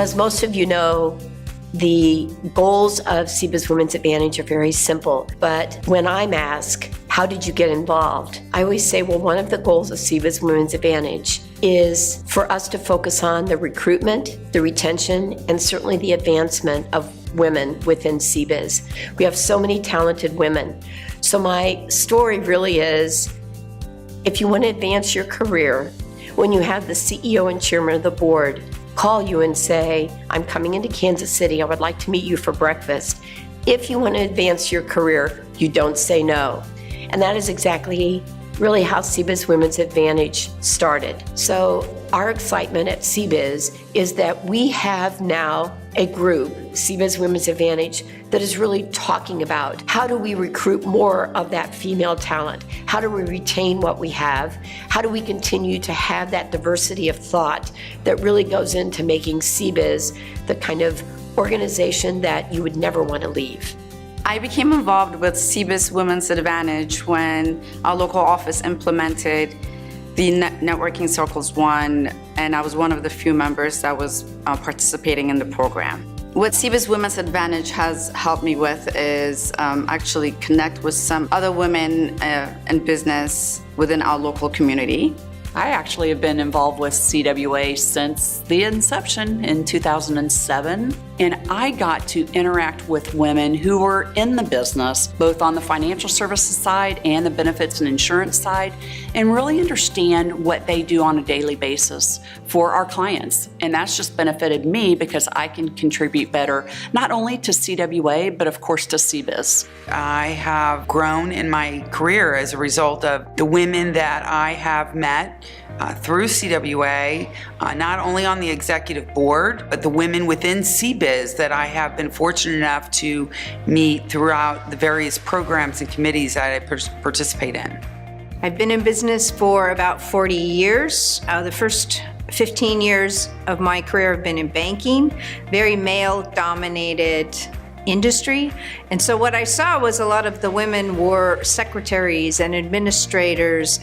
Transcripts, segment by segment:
As most of you know, the goals of CBIZ Women's Advantage are very simple, but when I'm asked, how did you get involved? I always say, well, one of the goals of CBIZ Women's Advantage is for us to focus on the recruitment, the retention, and certainly the advancement of women within CBIZ. We have so many talented women. So my story really is, if you want to advance your career, when you have the CEO and chairman of the board call you and say, I'm coming into Kansas City, I would like to meet you for breakfast. If you want to advance your career, you don't say no. And that is exactly really how CBIZ Women's Advantage started. So our excitement at CBIZ is that we have now a group, CBIZ Women's Advantage, that is really talking about how do we recruit more of that female talent? How do we retain what we have? How do we continue to have that diversity of thought that really goes into making CBIZ the kind of organization that you would never want to leave? I became involved with CBIZ Women's Advantage when our local office implemented the Networking Circles 1, and I was one of the few members that was participating in the program. What CBIZ Women's Advantage has helped me with is actually connect with some other women in business within our local community. I actually have been involved with CWA since the inception in 2007, and I got to interact with women who were in the business, both on the financial services side and the benefits and insurance side, and really understand what they do on a daily basis for our clients. And that's just benefited me because I can contribute better, not only to CWA, but of course to CBIZ. I have grown in my career as a result of the women that I have met through CWA, not only on the executive board, but the women within CBIZ that I have been fortunate enough to meet throughout the various programs and committees that I participate in. I've been in business for about 40 years. The first 15 years of my career have been in banking, very male-dominated industry. And so what I saw was a lot of the women were secretaries and administrators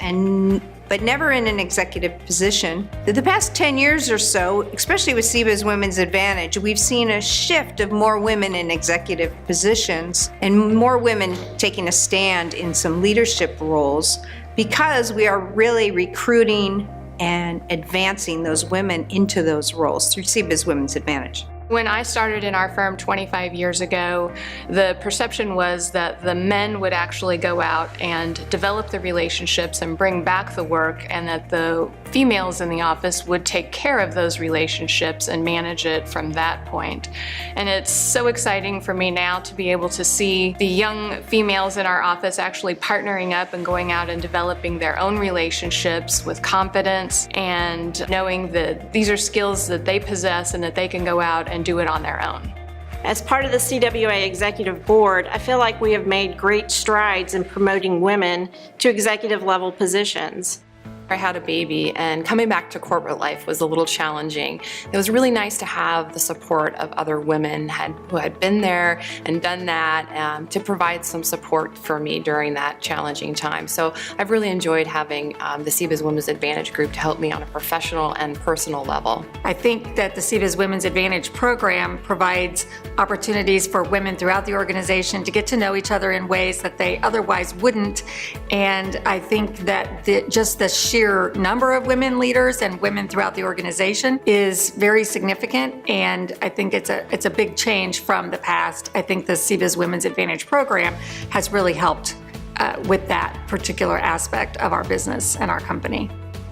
but never in an executive position. The past 10 years or so, especially with CBIZ Women's Advantage, we've seen a shift of more women in executive positions and more women taking a stand in some leadership roles because we are really recruiting and advancing those women into those roles through CBIZ Women's Advantage. When I started in our firm 25 years ago, the perception was that the men would actually go out and develop the relationships and bring back the work, and that the females in the office would take care of those relationships and manage it from that point. And it's so exciting for me now to be able to see the young females in our office actually partnering up and going out and developing their own relationships with confidence and knowing that these are skills that they possess and that they can go out and do it on their own. As part of the CWA Executive Board, I feel like we have made great strides in promoting women to executive level positions. I had a baby, and coming back to corporate life was a little challenging. It was really nice to have the support of other women who had been there and done that to provide some support for me during that challenging time. So I've really enjoyed having the CBIZ Women's Advantage group to help me on a professional and personal level. I think that the CBIZ Women's Advantage program provides opportunities for women throughout the organization to get to know each other in ways that they otherwise wouldn't. And I think that just the sheer number of women leaders and women throughout the organization is very significant, and I think it's a big change from the past. I think the CBIZ Women's Advantage program has really helped with that particular aspect of our business and our company.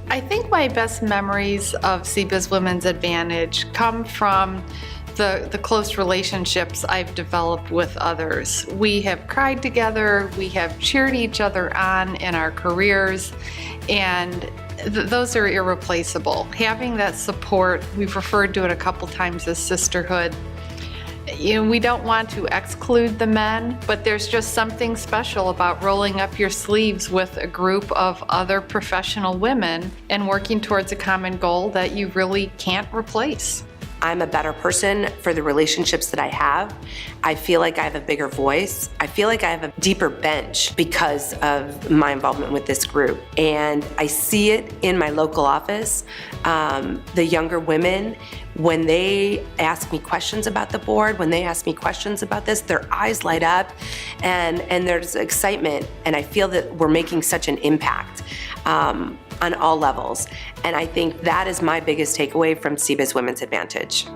I think my best memories of CBIZ Women's Advantage come from the close relationships I've developed with others. We have cried together, we have cheered each other on in our careers, and those are irreplaceable. Having that support, we've referred to it a couple times as sisterhood. You know, we don't want to exclude the men, but there's just something special about rolling up your sleeves with a group of other professional women and working towards a common goal that you really can't replace. I'm a better person for the relationships that I have. I feel like I have a bigger voice. I feel like I have a deeper bench because of my involvement with this group. And I see it in my local office. The younger women when they ask me questions about the board, when they ask me questions about this, their eyes light up and there's excitement. And I feel that we're making such an impact on all levels. And I think that is my biggest takeaway from CBIZ Women's Advantage.